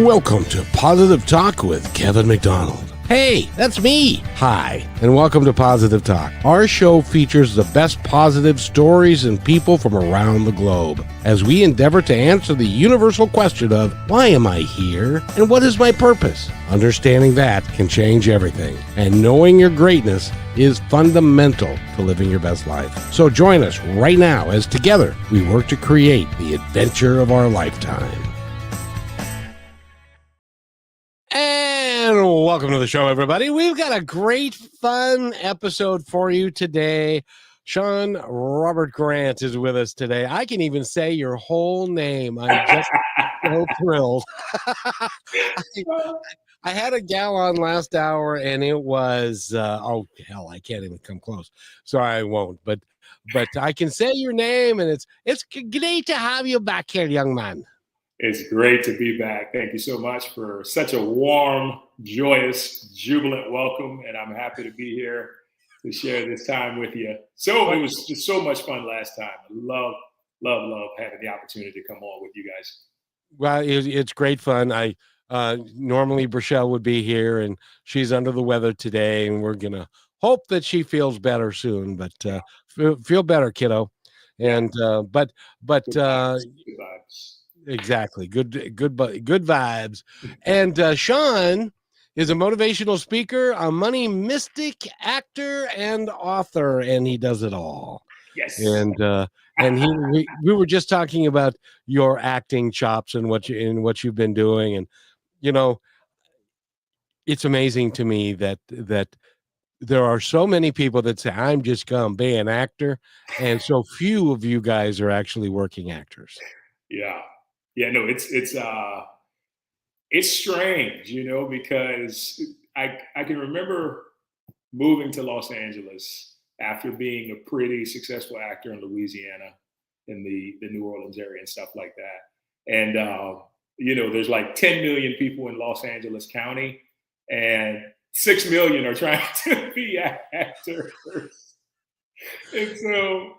Welcome to Positive Talk with Kevin McDonald. Hey, that's me. Hi, and welcome to Positive Talk. Our show features the best positive stories and people from around the globe as we endeavor to answer the universal question of why am I here and what is my purpose? Understanding that can change everything, and knowing your greatness is fundamental to living your best life. So join us right now as together we work to create the adventure of our lifetime. And welcome to the show, everybody. We've got a great, fun episode for you today. Shaun Robert Grant is with us today. I can even say your whole name. I'm just so thrilled. I had a gal on last hour, and it was, oh, hell, I can't even come close. So I won't. But I can say your name, and it's great to have you back here, young man. It's great to be back. Thank you so much for such a warm, joyous, jubilant welcome. And I'm happy to be here to share this time with you. So it was just so much fun last time. I love having the opportunity to come on with you guys. Well, it's great fun. Normally Brachelle would be here, and she's under the weather today, and we're going to hope that she feels better soon, but feel better, kiddo. And, but Good vibes. Exactly. Good vibes. And Shaun is a motivational speaker, a money mystic, actor, and author, and he does it all. Yes. And we were just talking about your acting chops and what you've been doing, and you know, it's amazing to me that there are so many people that say I'm just gonna be an actor, and so few of you guys are actually working actors. Yeah, no, it's strange, because I can remember moving to Los Angeles after being a pretty successful actor in Louisiana, in the New Orleans area and stuff like that. And, there's like 10 million people in Los Angeles County, and 6 million are trying to be actors. And so,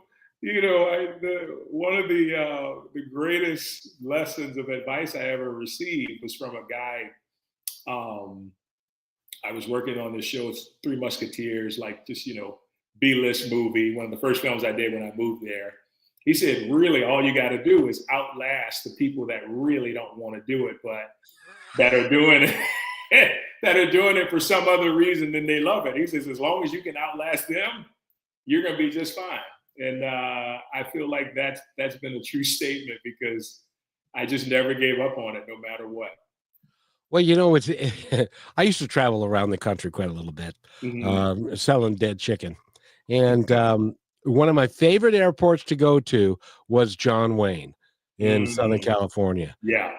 one of the greatest lessons of advice I ever received was from a guy. I was working on this show, Three Musketeers, like just, B-list movie, one of the first films I did when I moved there. He said, really, all you got to do is outlast the people that really don't want to do it, but that are doing it, that are doing it for some other reason than they love it. He says, as long as you can outlast them, you're going to be just fine. And I feel like that's been a true statement because I just never gave up on it, no matter what. Well, it's I used to travel around the country quite a little bit, selling dead chicken. And one of my favorite airports to go to was John Wayne in Southern California. Yeah.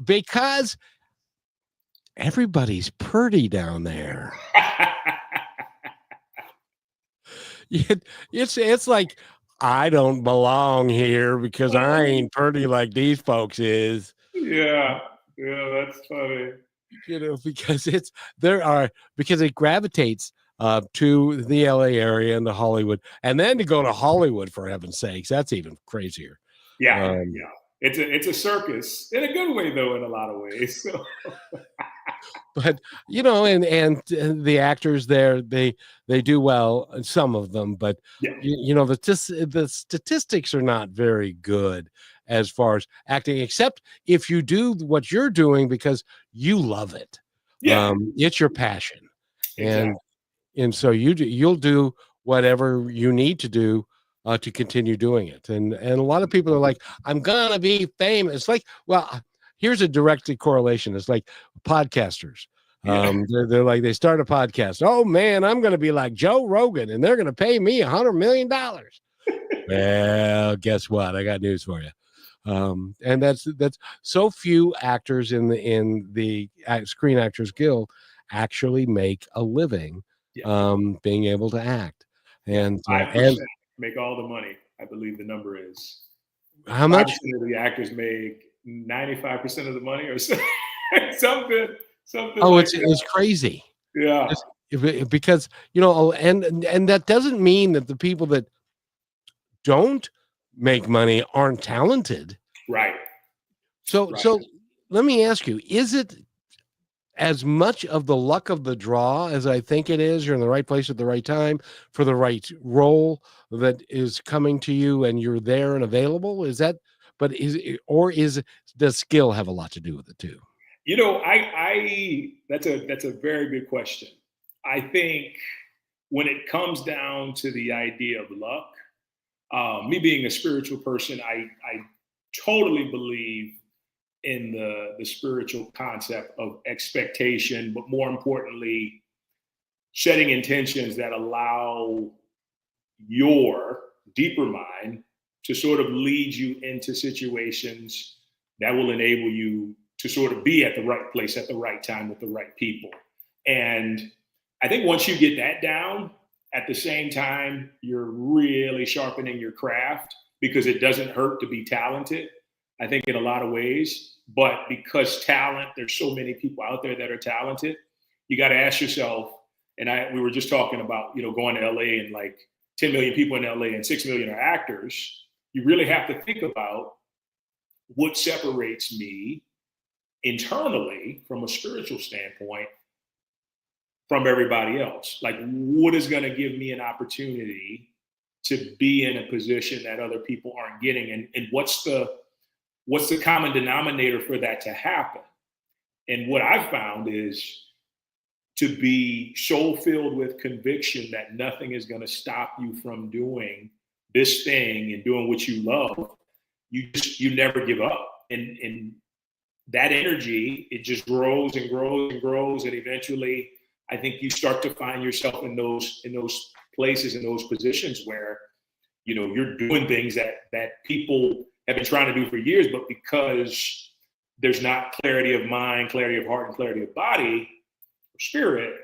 Because everybody's pretty down there. It's like I don't belong here because I ain't pretty like these folks is. Yeah, that's funny. Because it gravitates to the LA area and to Hollywood, and then to go to Hollywood, for heaven's sakes, that's even crazier. Yeah. It's a circus in a good way, though, in a lot of ways. So. But and the actors there, they do well, some of them, but the statistics are not very good as far as acting, except if you do what you're doing because you love it. It's your passion. Exactly. And so you'll do whatever you need to do to continue doing it. And a lot of people are like, I'm gonna be famous. It's like, well, here's a direct correlation. It's like podcasters. They're like, they start a podcast. Oh man, I'm going to be like Joe Rogan and they're going to pay me $100 million. Well, guess what? I got news for you. And that's so few actors in the Screen Actors Guild actually make a living being able to act. And 5% make all the money. I believe the number is how much? 5% of the actors make 95% of the money, or something. Oh, like it's crazy. Yeah. Because and that doesn't mean that the people that don't make money aren't talented. Right. So let me ask you, is it as much of the luck of the draw as I think it is? You're in the right place at the right time for the right role that is coming to you and you're there and available? Is that, but does skill have a lot to do with it too? I that's a very good question. I think when it comes down to the idea of luck, me being a spiritual person, I totally believe in the spiritual concept of expectation, but more importantly, setting intentions that allow your deeper mind to sort of lead you into situations that will enable you to sort of be at the right place at the right time with the right people. And I think once you get that down, at the same time, you're really sharpening your craft because it doesn't hurt to be talented, I think, in a lot of ways. But because talent, there's so many people out there that are talented, you got to ask yourself, and we were just talking about, going to LA and like 10 million people in LA and 6 million are actors. You really have to think about what separates me internally from a spiritual standpoint from everybody else. Like, what is going to give me an opportunity to be in a position that other people aren't getting? And what's the common denominator for that to happen? And what I've found is to be so filled with conviction that nothing is going to stop you from doing this thing and doing what you love. You never give up. And that energy, it just grows and grows and grows. And eventually I think you start to find yourself in those places, in those positions where, you're doing things that people have been trying to do for years, but because there's not clarity of mind, clarity of heart, and clarity of body, or spirit,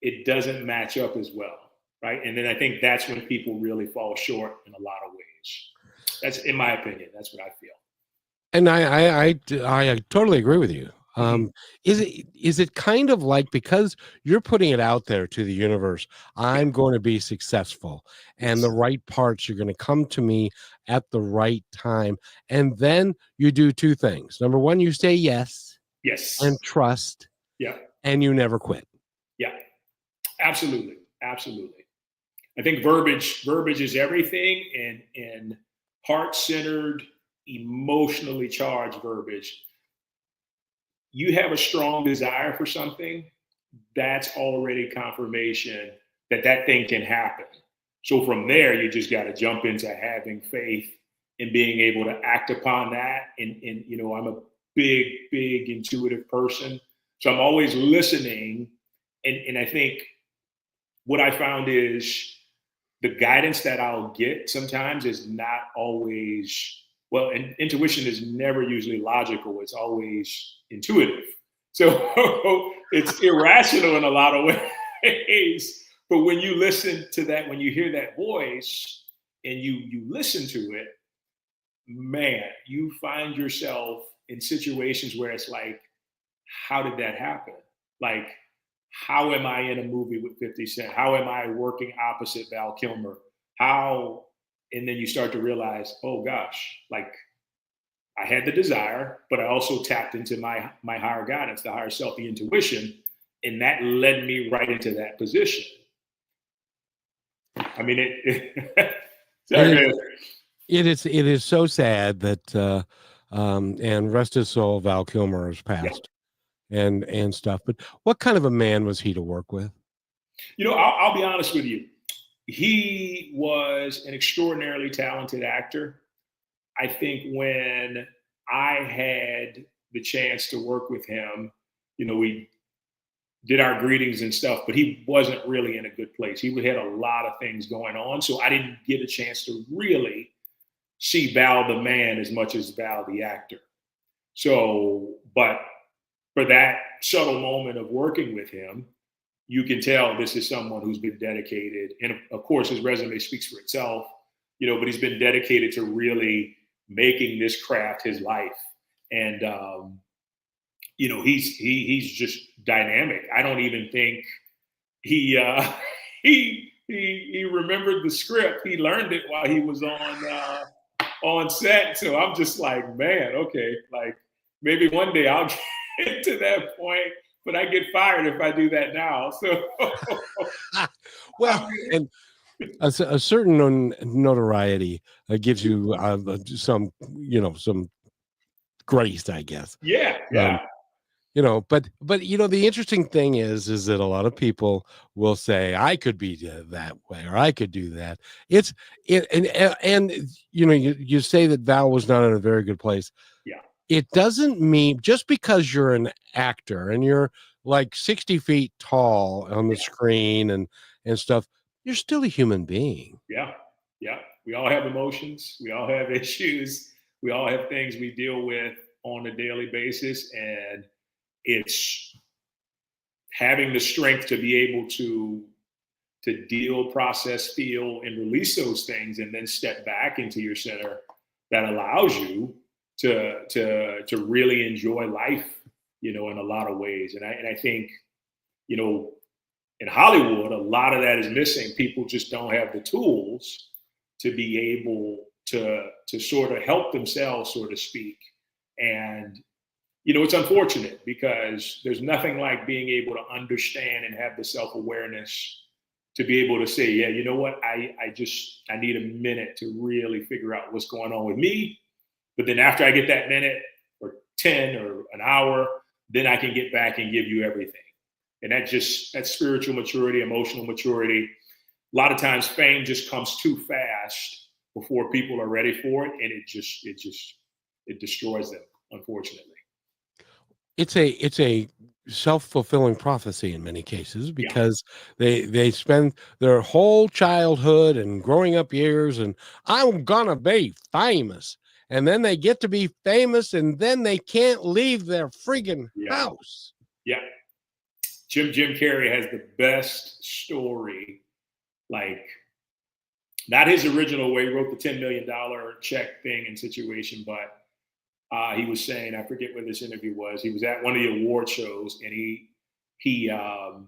it doesn't match up as well, right? And then I think that's when people really fall short in a lot of ways. That's, in my opinion, that's what I feel. And I totally agree with you. Mm-hmm. Is it kind of like, because you're putting it out there to the universe, I'm going to be successful, and the right parts are going to come to me at the right time, and then you do two things. Number one, you say yes, and Yes. trust, Yeah. and you never quit. Yeah. Absolutely. Absolutely. I think verbiage is everything, and heart-centered, emotionally charged verbiage. You have a strong desire for something, that's already confirmation that thing can happen. So from there, you just got to jump into having faith and being able to act upon that. And I'm a big intuitive person. So I'm always listening. And I think what I found is the guidance that I'll get sometimes is not always, well, and intuition is never usually logical. It's always intuitive. So it's irrational in a lot of ways. But when you listen to that, when you hear that voice and you listen to it, man, you find yourself in situations where it's like, how did that happen? Like, how am I in a movie with 50 Cent? How am I working opposite Val Kilmer? How? And then you start to realize, oh gosh, like, I had the desire, but I also tapped into my higher guidance, the higher self, the intuition, and that led me right into that position. I mean, it is so sad that and rest his soul, Val Kilmer has passed. And stuff. But what kind of a man was he to work with? I'll be honest with you. He was an extraordinarily talented actor. I think when I had the chance to work with him, we did our greetings and stuff, but he wasn't really in a good place. He had a lot of things going on. So I didn't get a chance to really see Val the man as much as Val the actor. So, but for that subtle moment of working with him, you can tell this is someone who's been dedicated. And of course, his resume speaks for itself, but he's been dedicated to really making this craft his life. And, he's just dynamic. I don't even think he remembered the script. He learned it while he was on set. So I'm just like, man, okay, like, maybe one day I'll get to that point, but I get fired if I do that now. So, Well, and a certain notoriety gives you some, some grace, I guess. yeah, Um, yeah, but the interesting thing is that a lot of people will say I could be that way or I could do that. It's it and you say that Val was not in a very good place. yeah, It doesn't mean just because you're an actor and you're like 60 feet tall on the screen and stuff, you're still a human being. yeah, yeah. We all have emotions. We all have issues. We all have things we deal with on a daily basis, and it's having the strength to be able to deal, process, feel, and release those things, and then step back into your center that allows you to really enjoy life, in a lot of ways. And I think, you know, in Hollywood, a lot of that is missing. People just don't have the tools to be able to sort of help themselves, so to speak. And it's unfortunate because there's nothing like being able to understand and have the self-awareness to be able to say, yeah, you know what, I need a minute to really figure out what's going on with me. But then after I get that minute or 10 or an hour, then I can get back and give you everything. And that's spiritual maturity, emotional maturity. A lot of times fame just comes too fast before people are ready for it. And it destroys them, unfortunately. It's a self-fulfilling prophecy in many cases Yeah. because they spend their whole childhood and growing up years and I'm gonna be famous, and then they get to be famous and then they can't leave their friggin' Yeah. house. Yeah. Jim Carrey has the best story. Like, not his original way, he wrote the $10 million check thing and situation, but he was saying, I forget where this interview was. He was at one of the award shows, and he had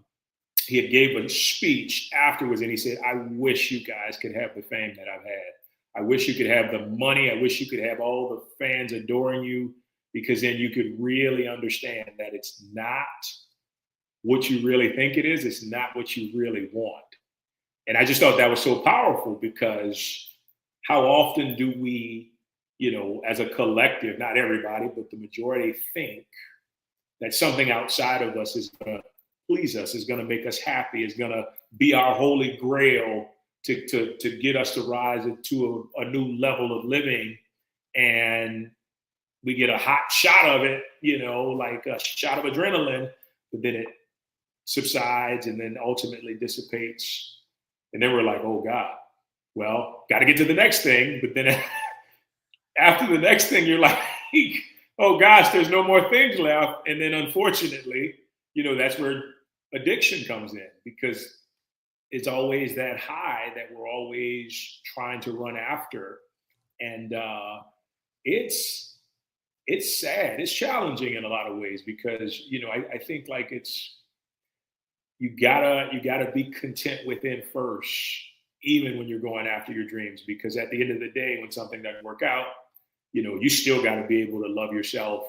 gave a speech afterwards, and he said, "I wish you guys could have the fame that I've had. I wish you could have the money. I wish you could have all the fans adoring you, because then you could really understand that it's not what you really think it is. It's not what you really want." And I just thought that was so powerful, because how often do we, as a collective, not everybody, but the majority, think that something outside of us is going to please us, is going to make us happy, is going to be our holy grail to get us to rise to a new level of living. And we get a hot shot of it, like a shot of adrenaline, but then it subsides and then ultimately dissipates. And then we're like, oh God, well, got to get to the next thing. But then after the next thing, you're like, oh gosh, there's no more things left. And then unfortunately, that's where addiction comes in, because it's always that high that we're always trying to run after. And it's sad. It's challenging in a lot of ways, because, I think like you gotta be content within first, even when you're going after your dreams, because at the end of the day, when something doesn't work out, you still got to be able to love yourself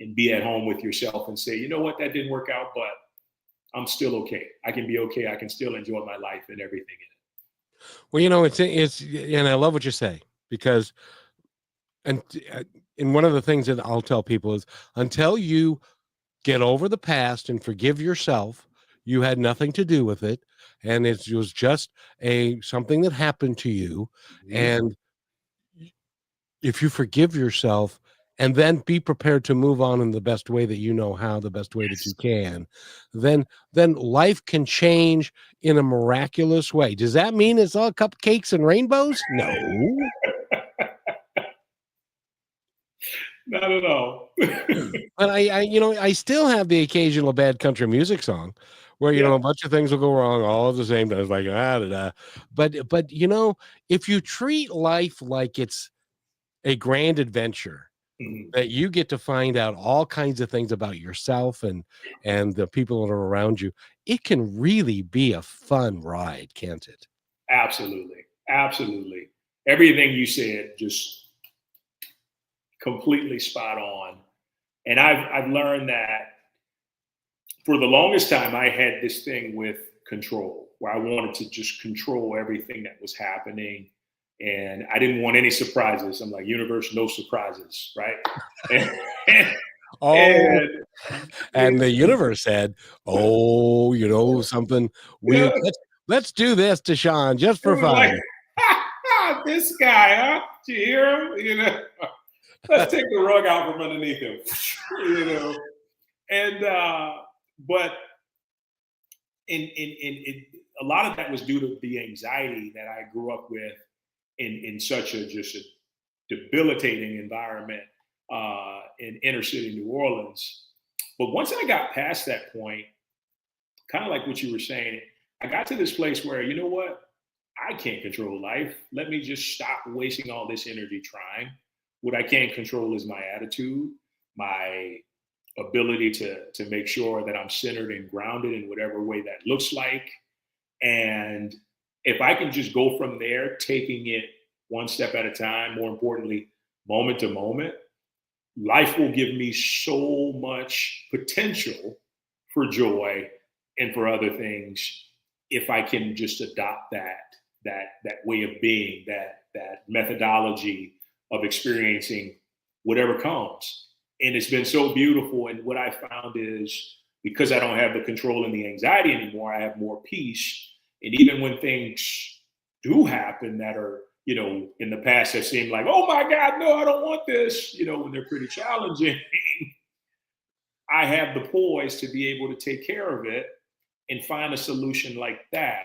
and be at home with yourself and say, you know what, that didn't work out, but I'm still okay. I can be okay. I can still enjoy my life and everything in it. Well, it's and I love what you say, because and and one of the things that I'll tell people is, until you get over the past and forgive yourself, you had nothing to do with it, and it was just a something that happened to you. Mm-hmm. And if you forgive yourself and then be prepared to move on in the best way that you know how, the best way that you Yes. can, then life can change in a miraculous way. Does that mean it's all cupcakes and rainbows? No. Not at all. But I still have the occasional bad country music song where, Yeah. a bunch of things will go wrong all at the same time. It's like, ah, da, da. But if you treat life like it's a grand adventure, Mhm. that you get to find out all kinds of things about yourself and the people that are around you, it can really be a fun ride, can't it? Absolutely. Absolutely. Everything you said, just completely spot on. And I've learned that for the longest time, I had this thing with control, where I wanted to just control everything that was happening. And I didn't want any surprises. I'm like, universe, no surprises, right? And, Oh, and, and the universe said, "Oh, something weird. it Let's do this to Shaun just for was like, fun." this guy, huh? Did you hear him? Let's take the rug out from underneath him, And but in a lot of that was due to the anxiety that I grew up with in such a debilitating environment in inner city New Orleans. But once I got past that point, kind of like what you were saying, I got to this place where, you know what? I can't control life. Let me just stop wasting all this energy trying. What I can control is my attitude, my ability to make sure that I'm centered and grounded in whatever way that looks like. And if I can just go from there, taking it one step at a time, more importantly, moment to moment, life will give me so much potential for joy and for other things if I can just adopt that way of being, that methodology of experiencing whatever comes. And it's been so beautiful. And what I found is, because I don't have the control and the anxiety anymore, I have more peace. And even when things do happen that are, in the past have seemed like, oh my God, no, I don't want this, when they're pretty challenging, I have the poise to be able to take care of it and find a solution like that.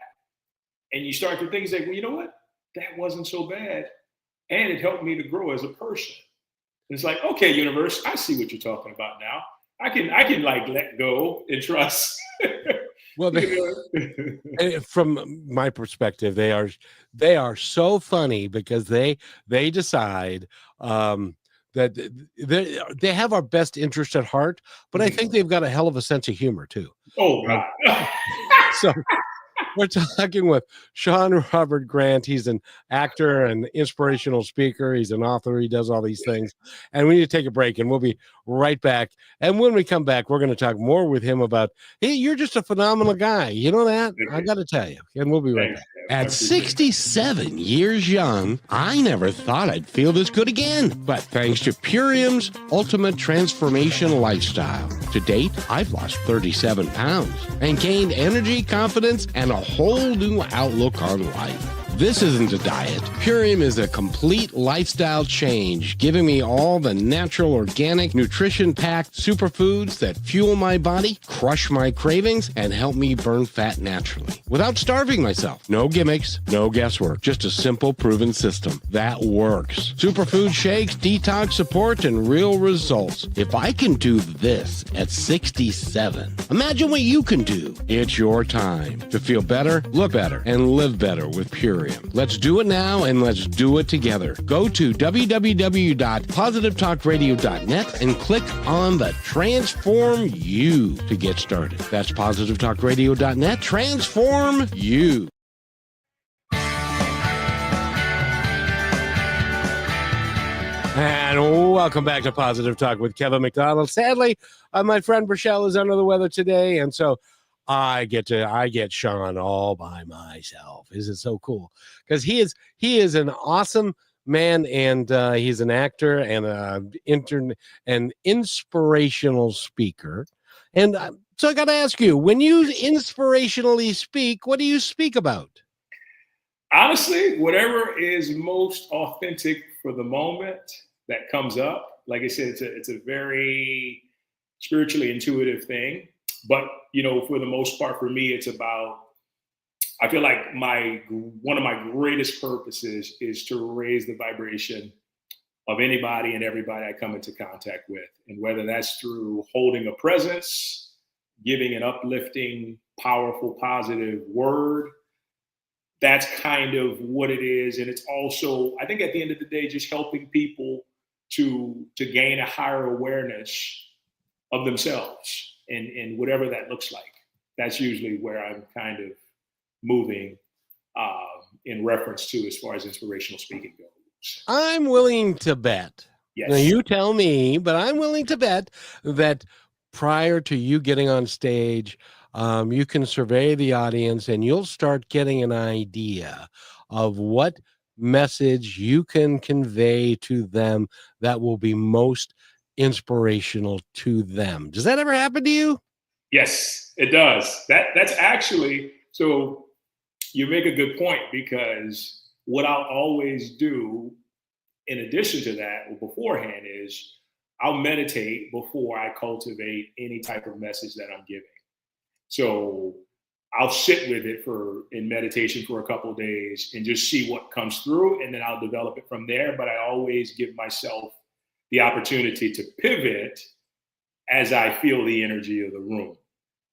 And you start to think, like, well, you know what? That wasn't so bad. And it helped me to grow as a person. And it's like, okay, universe, I see what you're talking about now. I can like let go and trust. Well, from my perspective, they are so funny because they decide that they have our best interest at heart, but I think they've got a hell of a sense of humor too. Oh God. So we're talking with Shaun Robert Grant. He's an actor and inspirational speaker. He's an author. He does all these things. And we need to take a break, and we'll be right back. And when we come back, we're going to talk more with him about, hey, you're just a phenomenal guy. You know that? I got to tell you. And we'll be right back. At 67 years young, I never thought I'd feel this good again. But thanks to Purium's Ultimate Transformation Lifestyle, to date, I've lost 37 pounds and gained energy, confidence, and a whole new outlook on life. This isn't a diet. Purium is a complete lifestyle change, giving me all the natural, organic, nutrition-packed superfoods that fuel my body, crush my cravings, and help me burn fat naturally without starving myself. No gimmicks, no guesswork, just a simple, proven system that works. Superfood shakes, detox support, and real results. If I can do this at 67, imagine what you can do. It's your time to feel better, look better, and live better with Purium. Let's do it now, and let's do it together. Go to www.positivetalkradio.net and click on the Transform You to get started. That's positivetalkradio.net. Transform you. And welcome back to Positive Talk with Kevin McDonald. Sadly, my friend Rochelle is under the weather today, and so I get Shaun all by myself. Isn't it so cool? Because he is an awesome man, and he's an actor and an inspirational speaker. And so I got to ask you, when you inspirationally speak, what do you speak about? Honestly, whatever is most authentic for the moment that comes up. Like I said, it's a very spiritually intuitive thing. But, for the most part, for me, it's about, I feel like one of my greatest purposes is to raise the vibration of anybody and everybody I come into contact with. And whether that's through holding a presence, giving an uplifting, powerful, positive word, that's kind of what it is. And it's also, I think at the end of the day, just helping people to gain a higher awareness of themselves. And whatever that looks like, that's usually where I'm kind of moving in reference to as far as inspirational speaking goes. I'm willing to bet Now Yes. you tell me, but I'm willing to bet that prior to you getting on stage, you can survey the audience and you'll start getting an idea of what message you can convey to them that will be most inspirational to them. Does that ever happen to you? Yes, it does. That's actually, so you make a good point, because what I'll always do in addition to that, or beforehand, is I'll meditate before I cultivate any type of message that I'm giving. So I'll sit with it for in meditation for a couple of days and just see what comes through, and then I'll develop it from there. But I always give myself the opportunity to pivot as I feel the energy of the room,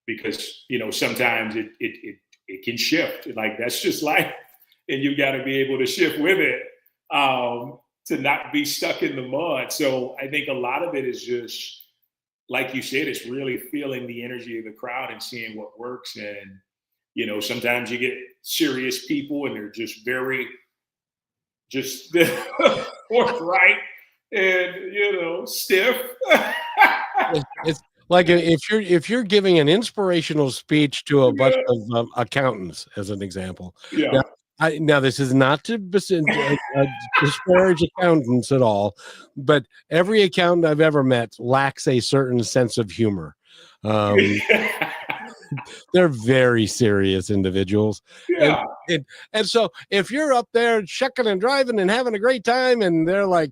because sometimes it can shift. Like, that's just life, and you got to be able to shift with it, to not be stuck in the mud. So I think a lot of it is just, like you said, it's really feeling the energy of the crowd and seeing what works. And sometimes you get serious people and they're just very just forthright and stiff. It's like if you're giving an inspirational speech to a bunch Yeah. of accountants, as an example. Yeah. Now, now this is not to disparage accountants at all, but every accountant I've ever met lacks a certain sense of humor. They're very serious individuals, and, Yeah. and and so if you're up there shucking and driving and having a great time, and they're like,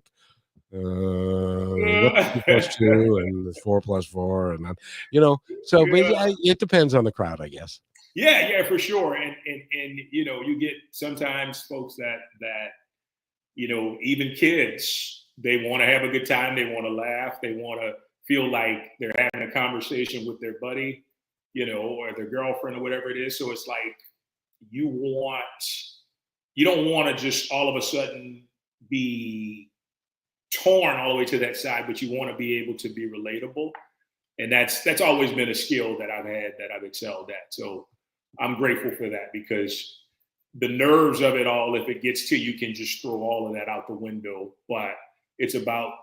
what's 2 plus 2 and it's 4 plus 4 and so but Yeah. yeah, it depends on the crowd, I guess. Yeah, for sure. And you get sometimes folks that even kids, they want to have a good time, they want to laugh, they want to feel like they're having a conversation with their buddy, or their girlfriend or whatever it is. So it's like you don't want to just all of a sudden be torn all the way to that side, but you want to be able to be relatable. And that's always been a skill that I've had, that I've excelled at. So I'm grateful for that, because the nerves of it all, if it gets to you, can just throw all of that out the window. But it's about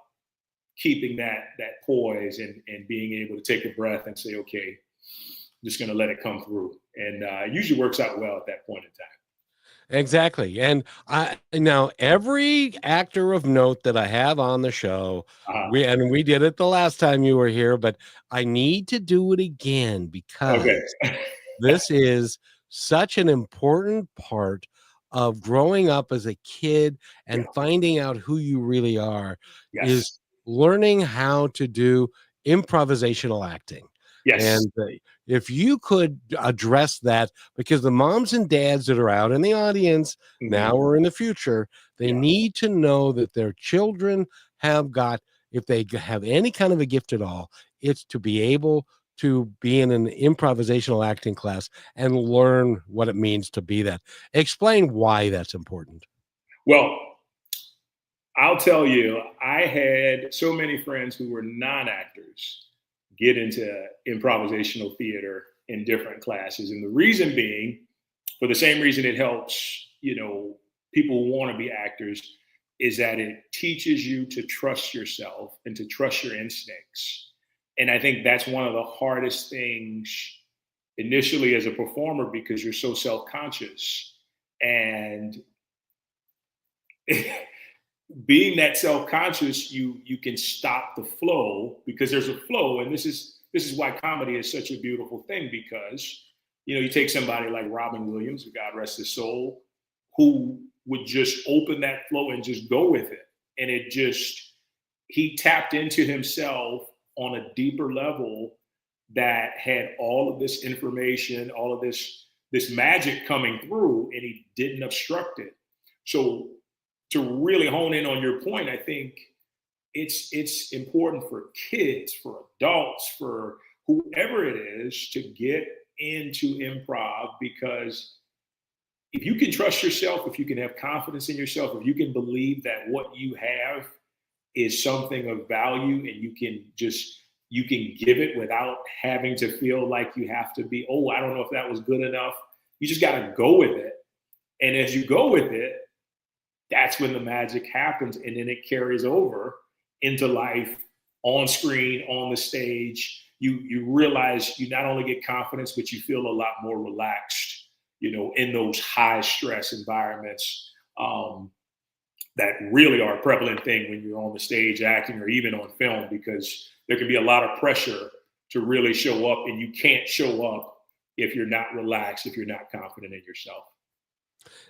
keeping that poise and being able to take a breath and say, okay, I'm just going to let it come through. And it usually works out well at that point in time. Exactly. And I now every actor of note that I have on the show, Uh-huh. we did it the last time you were here, but I need to do it again because Okay. this is such an important part of growing up as a kid and Yeah. finding out who you really are, is Yes. learning how to do improvisational acting. Yes. And if you could address that, because the moms and dads that are out in the audience now Mhm. or in the future, they Yeah. need to know that their children have got, if they have any kind of a gift at all, it's to be able to be in an improvisational acting class and learn what it means to be that. Explain why that's important. Well, I'll tell you, I had so many friends who were non-actors get into improvisational theater in different classes. And the reason being, for the same reason it helps, people who want to be actors, is that it teaches you to trust yourself and to trust your instincts. And I think that's one of the hardest things initially as a performer, because you're so self-conscious. And being that self-conscious, you can stop the flow, because there's a flow. And this is why comedy is such a beautiful thing, because you take somebody like Robin Williams, God rest his soul, who would just open that flow and just go with it. And he tapped into himself on a deeper level, that had all of this information, all of this magic coming through, and he didn't obstruct it. So to really hone in on your point, I think it's important for kids, for adults, for whoever it is, to get into improv, because if you can trust yourself, if you can have confidence in yourself, if you can believe that what you have is something of value, and you can give it without having to feel like you have to be, oh, I don't know if that was good enough. You just got to go with it. And as you go with it, that's when the magic happens, and then it carries over. into life, on screen, on the stage, you realize you not only get confidence, but you feel a lot more relaxed, in those high stress environments that really are a prevalent thing when you're on the stage acting or even on film, because there can be a lot of pressure to really show up, and you can't show up if you're not relaxed, if you're not confident in yourself.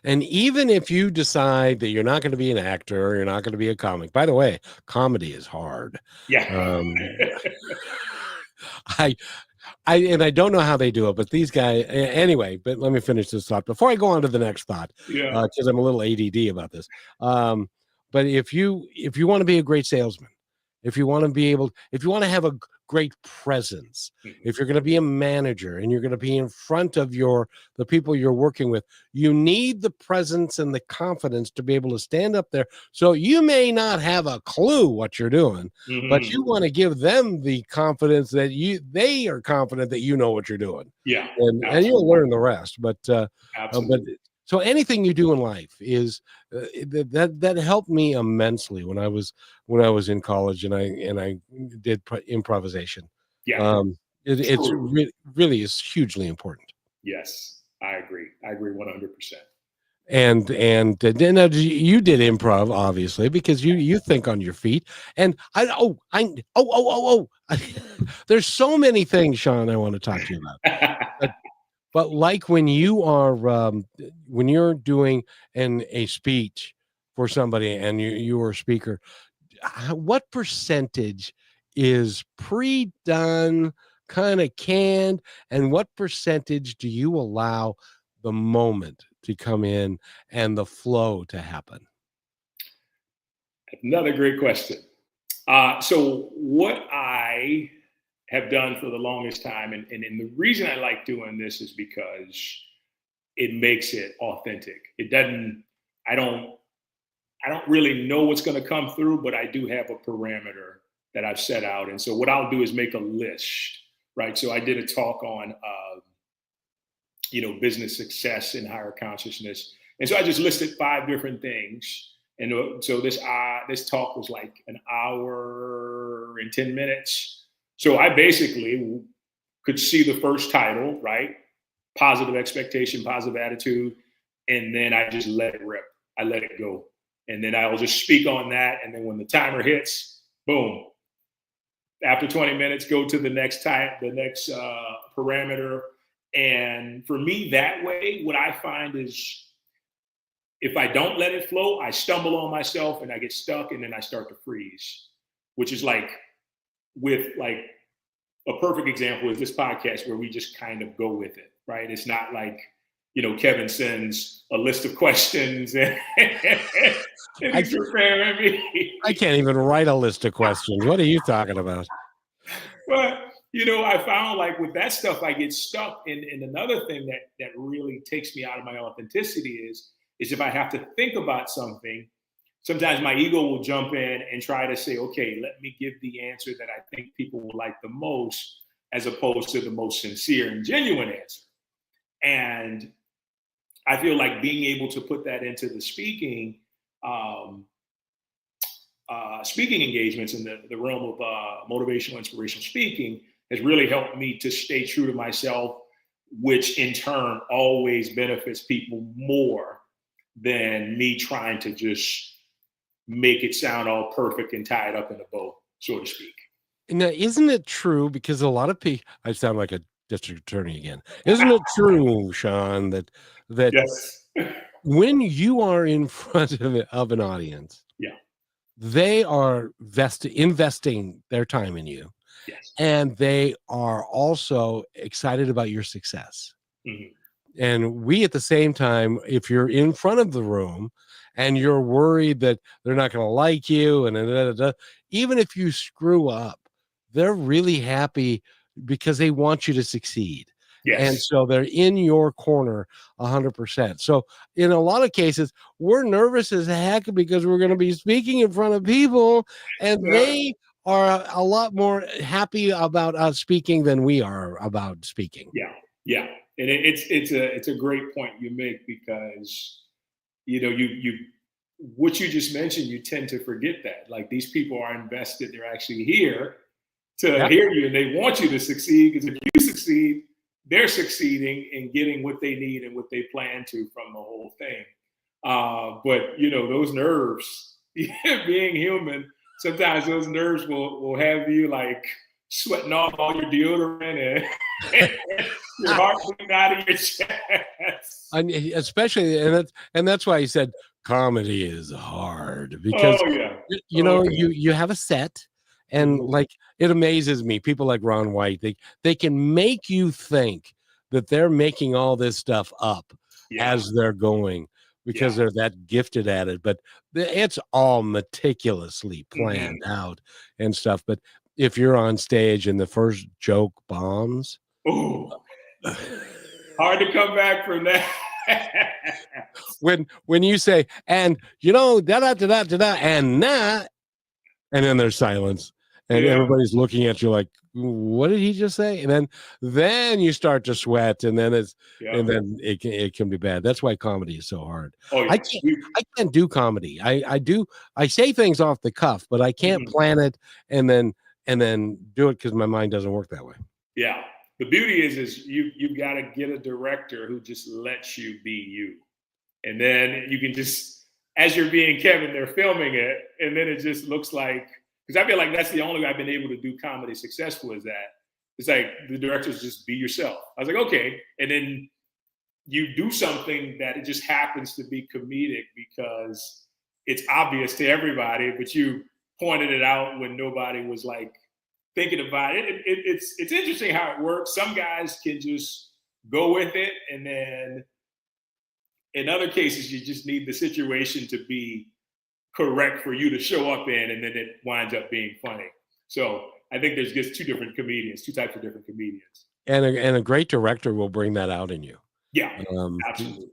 And even if you decide that you're not going to be an actor or you're not going to be a comic, by the way, comedy is hard. Yeah. I and I don't know how they do it, but these guys anyway. But let me finish this thought before I go on to the next thought, Yeah. because I'm a little ADD about this. But if you want to be a great salesman, if you want to have a great presence, if you're going to be a manager and you're going to be in front of the people you're working with, you need the presence and the confidence to be able to stand up there. So you may not have a clue what you're doing, but you want to give them the confidence that they are confident that you know what you're doing. Yeah. And you'll learn the rest. But so anything you do in life is that helped me immensely when I was in college and I did improvisation. Yeah. It really is hugely important. Yes, I agree 100%. And then you did improv, obviously, because you think on your feet. And there's so many things, Shaun, I want to talk to you about. But like when you're doing a speech for somebody and you're a speaker, what percentage is pre-done, kind of canned, and what percentage do you allow the moment to come in and the flow to happen? Another great question. So what I have done for the longest time, and the reason I like doing this is because it makes it authentic. It doesn't, I don't really know what's going to come through, but I do have a parameter that I've set out. And so what I'll do is make a list, right? So I did a talk on, business success and higher consciousness. And so I just listed 5 different things. And so this talk was like an hour and 10 minutes. So I basically could see the first title, right? Positive expectation, positive attitude. And then I just let it rip. I let it go. And then I'll just speak on that. And then when the timer hits, boom. After 20 minutes, go to the next parameter. And for me, that way, what I find is if I don't let it flow, I stumble on myself and I get stuck and then I start to freeze, which is like a perfect example is this podcast where we just kind of go with it, right? It's not like, Kevin sends a list of questions and he's preparing me. I can't even write a list of questions. What are you talking about? But, I found like with that stuff, I get stuck. And another thing that really takes me out of my authenticity is if I have to think about something, sometimes my ego will jump in and try to say, okay, let me give the answer that I think people will like the most, as opposed to the most sincere and genuine answer. And I feel like being able to put that into the speaking engagements in the realm of motivational, inspirational speaking has really helped me to stay true to myself, which in turn always benefits people more than me trying to just make it sound all perfect and tie it up in a bow, so to speak. Now, isn't it true, because a lot of people, I sound like a district attorney again. Isn't it true, Shaun, that yes. when you are in front of an audience, yeah, they are investing their time in you, yes, and they are also excited about your success. Mm-hmm. And we, at the same time, if you're in front of the room and you're worried that they're not going to like you, and even if you screw up, they're really happy because they want you to succeed. Yes. And so they're in your corner 100%. So in a lot of cases, we're nervous as heck because we're going to be speaking in front of people, and they are a lot more happy about us speaking than we are about speaking. Yeah. Yeah. And it's a great point you make, because, you what you just mentioned, you tend to forget that. Like, these people are invested, they're actually here to hear you, and they want you to succeed, because if you succeed, they're succeeding in getting what they need and what they plan to from the whole thing. But those nerves, being human, sometimes those nerves will have you like sweating off all your deodorant and your heart beating out of your chest. And especially, and that's why he said comedy is hard, because Oh yeah. you have a set, and like, it amazes me, people like Ron White, they can make you think that they're making all this stuff up as they're going, because they're that gifted at it, but it's all meticulously planned out and stuff. But if you're on stage and the first joke bombs, hard to come back from that. when you say, and da da da da da, and nah, and then there's silence, and everybody's looking at you like, what did he just say? And then you start to sweat, and then it can be bad. That's why comedy is so hard. I can't do comedy. I say things off the cuff, but I can't plan it and then do it, because my mind doesn't work that way. Yeah. The beauty is you've got to get a director who just lets you be you. And then you can just, as you're being Kevin, they're filming it, and then it just looks like, because I feel like that's the only way I've been able to do comedy successful, is that it's like the directors just be yourself. I was like, okay. And then you do something that it just happens to be comedic because it's obvious to everybody, but you pointed it out when nobody was like thinking about it. It's interesting how it works. Some guys can just go with it, and then in other cases, you just need the situation to be correct for you to show up in, and then it winds up being funny. So I think there's just two types of different comedians. And a great director will bring that out in you. Yeah, absolutely.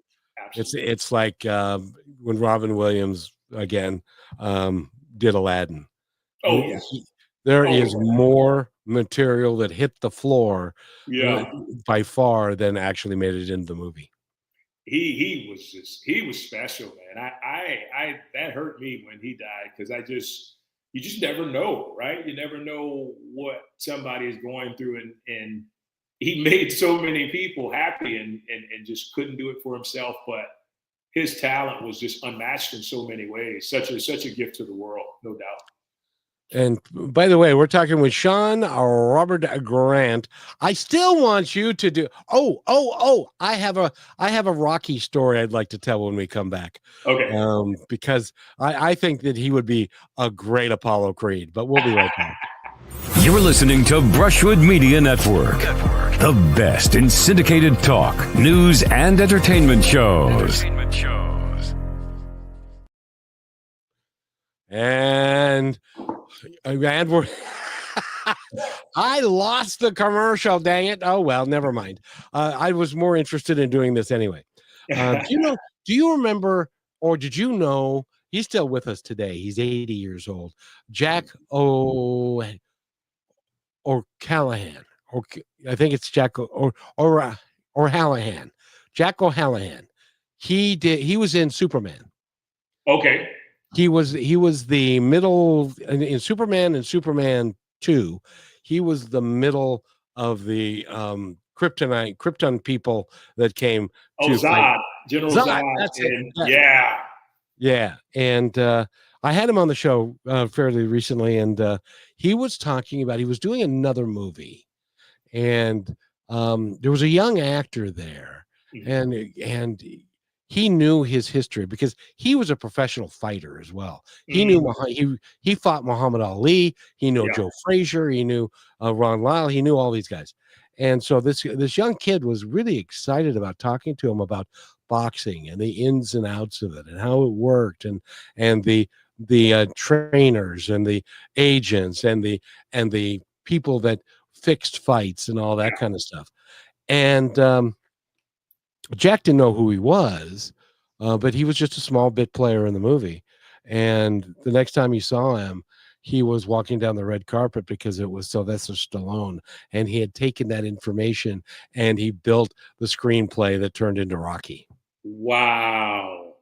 It's like when Robin Williams again did Aladdin. Oh yeah. There is more material that hit the floor by far than actually made it into the movie. He was special, man. I that hurt me when he died, because you just never know, right? You never know what somebody is going through, and he made so many people happy and just couldn't do it for himself. But his talent was just unmatched in so many ways. Such a gift to the world, no doubt. And by the way, we're talking with Shaun Robert Grant. I still want you to do. I have a Rocky story I'd like to tell when we come back. Okay. Because I think that he would be a great Apollo Creed. But we'll be right back. You're listening to Brushwood Media Network, the best in syndicated talk, news, and entertainment shows. And we're I lost the commercial, dang it. Oh well, never mind. I was more interested in doing this anyway. Do you remember, or did you know, he's still with us today, he's 80 years old, Jack O'Callahan, or I think it's Jack or Hallahan, Jack O'Hallahan. He was in Superman. Okay. He was the middle in Superman and Superman 2. He was the middle of the Krypton people that came to Zod, fight. General Zod. That's it. Yeah. And I had him on the show fairly recently, and he was talking about, he was doing another movie, and there was a young actor there, and he knew his history because he was a professional fighter as well. He knew he fought Muhammad Ali. He knew Joe Frazier. He knew Ron Lyle. He knew all these guys. And so this young kid was really excited about talking to him about boxing and the ins and outs of it and how it worked, and the trainers and the agents and the people that fixed fights and all that kind of stuff. And Jack didn't know who he was, but he was just a small bit player in the movie. And the next time he saw him, he was walking down the red carpet because it was Sylvester Stallone, and he had taken that information and he built the screenplay that turned into Rocky. Wow.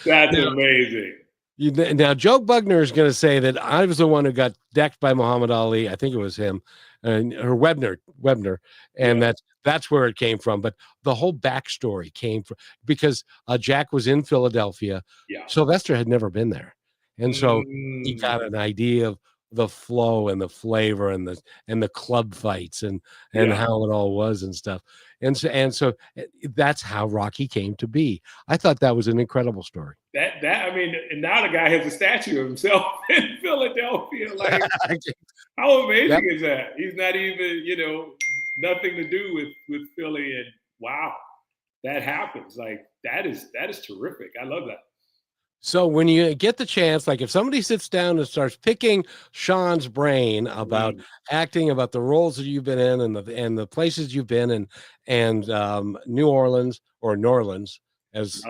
That's Now, amazing. now Joe Bugner is going to say that I was the one who got decked by Muhammad Ali. I think it was him, or Webner, and Yeah. that's where it came from. But the whole backstory came from because Jack was in Philadelphia. Yeah. Sylvester had never been there, and so he Mm, got an idea of the flow and the flavor and the club fights and yeah. how it all was and stuff. And so that's how Rocky came to be. I thought that was an incredible story. That I mean, and now the guy has a statue of himself in Philadelphia. Like, how Yep. amazing is that? He's not even, nothing to do with Philly, and wow, that happens. Like, that is terrific. I love that. So when you get the chance, like if somebody sits down and starts picking Shaun's brain about Mm. acting, about the roles that you've been in and the places you've been in, and New Orleans or Norlands No. as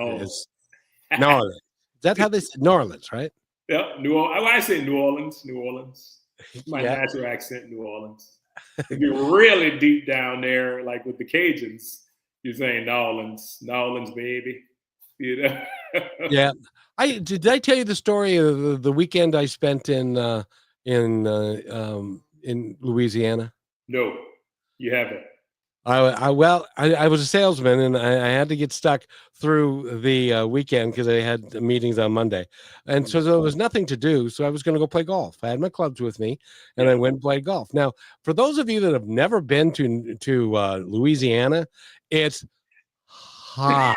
Norlands. That's how they say Norlands, right? Yeah, I say New Orleans, New Orleans. It's my Yeah. natural accent, New Orleans. If you're really deep down there, like with the Cajuns, you're saying New Orleans, New Orleans, baby. You know? Yeah. Did I tell you the story of the weekend I spent in Louisiana? No, you haven't. I was a salesman and I had to get stuck through the weekend because I had meetings on Monday, and so there was nothing to do. So I was going to go play golf. I had my clubs with me, and I Yeah. went and played golf. Now, for those of you that have never been to Louisiana, it's hot.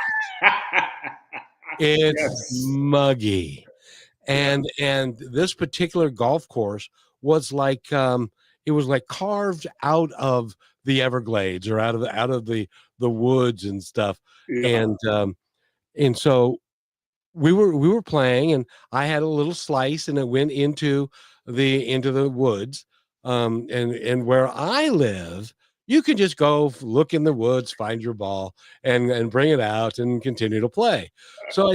It's Yes. muggy. Yeah. And this particular golf course was like it was like carved out of the Everglades or out of the woods and stuff. Yeah. And so we were playing and I had a little slice and it went into the woods. And where I live, you can just go look in the woods, find your ball and bring it out and continue to play. So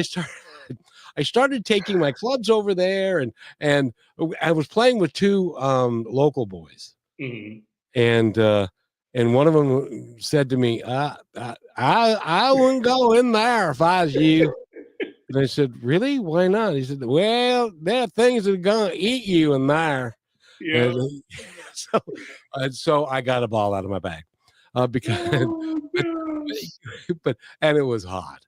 I started taking my clubs over there and I was playing with two local boys Mhm. and one of them said to me, I wouldn't go in there if I was you. And I said, really? Why not? He said, well, there are things that are going to eat you in there. Yeah. And so, so I got a ball out of my bag because, Oh, but, gosh. and it was hot.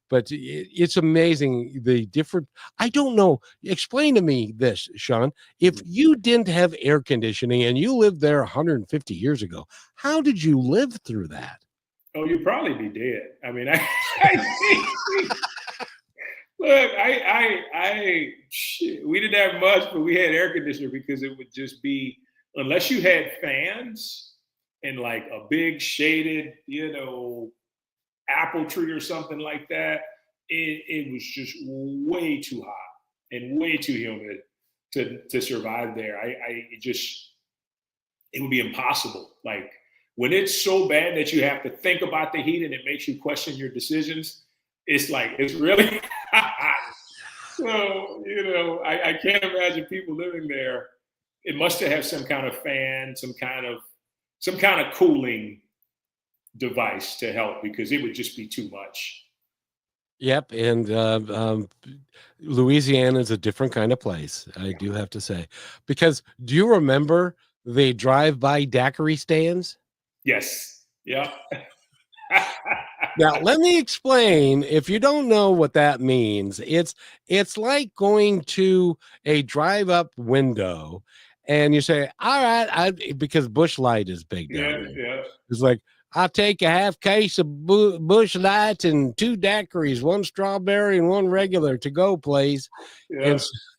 But Yeah. it's amazing the different. I don't know. Explain to me this, Shaun. If you didn't have air conditioning and you lived there 150 years ago, how did you live through that? Oh, you'd probably be dead. I mean, I look, shit, we didn't have much, but we had air conditioner because it would just be, unless you had fans and like a big shaded, apple tree or something like that, it was just way too hot and way too humid to survive there. It would be impossible. Like, when it's so bad that you have to think about the heat and it makes you question your decisions, it's like, it's really hot. So, I can't imagine people living there. It must have some kind of fan, some kind of cooling device to help, because it would just be too much. Yep, and Louisiana is a different kind of place. I do have to say, because do you remember the drive-by daiquiri stands? Yes. Yeah. Now, let me explain. If you don't know what that means, it's like going to a drive-up window, and you say, "All right," because Bush Light is big down Yeah. there. Yeah. It's like, I'll take a half case of Bush Lights and two daiquiris, one strawberry and one regular to go, please. And Yeah.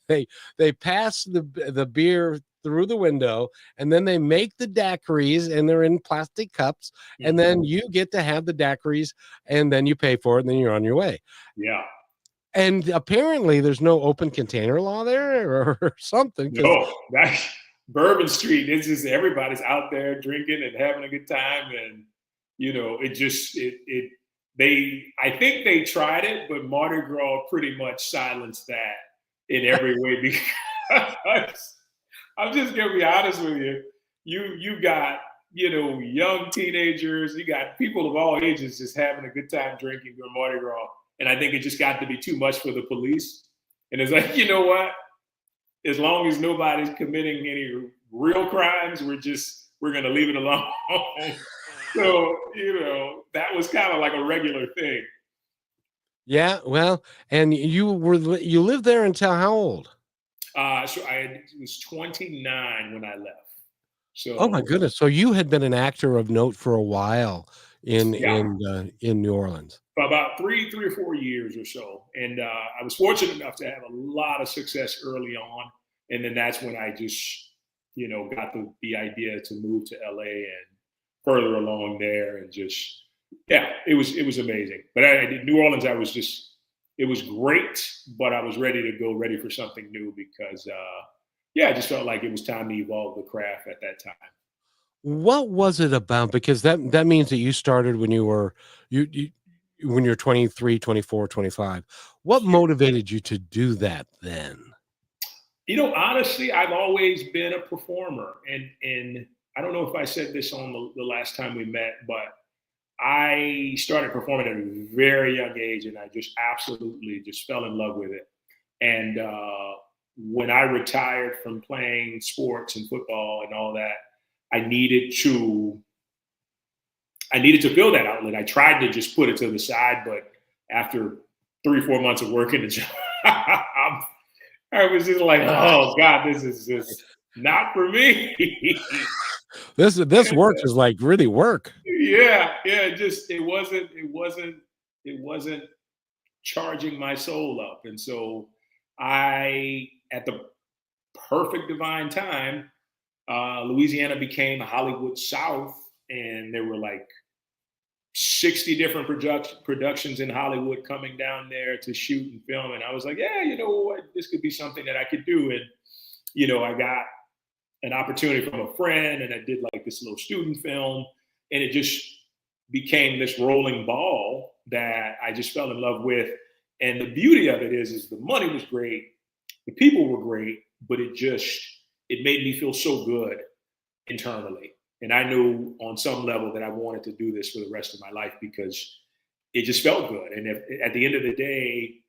so they pass the beer through the window, and then they make the daiquiris, and they're in plastic cups, and Mhm. then you get to have the daiquiris, and then you pay for it, and then you're on your way. Yeah. And apparently, there's no open container law there or something because No, that's Bourbon Street. It's just everybody's out there drinking and having a good time, and it just I think they tried it, but Mardi Gras pretty much silenced that in every way, because I'm just gonna be honest with you. You got young teenagers, you got people of all ages just having a good time drinking during Mardi Gras, And I think it just got to be too much for the police. And it's like, you know what? As long as nobody's committing any real crimes, we're going to leave it alone. So, that was kind of like a regular thing. Yeah, well, and you lived there until how old? So I was 29 when I left. So, oh my goodness! So you had been an actor of note for a while in New Orleans. For about three or 4 years or so, and I was fortunate enough to have a lot of success early on, and then that's when I just got the idea to move to LA and further along there, and just it was amazing. But New Orleans, it was great, but I was ready for something new because I just felt like it was time to evolve the craft at that time. What was it about? Because that means that you started when you were when you're 23, 24, 25. What motivated you to do that then? Honestly, I've always been a performer, and I don't know if I said this on the last time we met, but I started performing at a very young age, and I just absolutely just fell in love with it. And when I retired from playing sports and football and all that, I needed to fill that outlet. I tried to just put it to the side, but after 3 or 4 months of working the job, I was just like, oh God, this is just not for me. This work is like really work. Yeah. It wasn't charging my soul up. And so at the perfect divine time, Louisiana became Hollywood South, and there were like 60 different productions in Hollywood coming down there to shoot and film. And I was like, yeah, you know what, this could be something that I could do. And, I got an opportunity from a friend, and I did like this little student film, and it just became this rolling ball that I just fell in love with. And the beauty of it is the money was great, the people were great, but it made me feel so good internally. And I knew on some level that I wanted to do this for the rest of my life because it just felt good. And at the end of the day,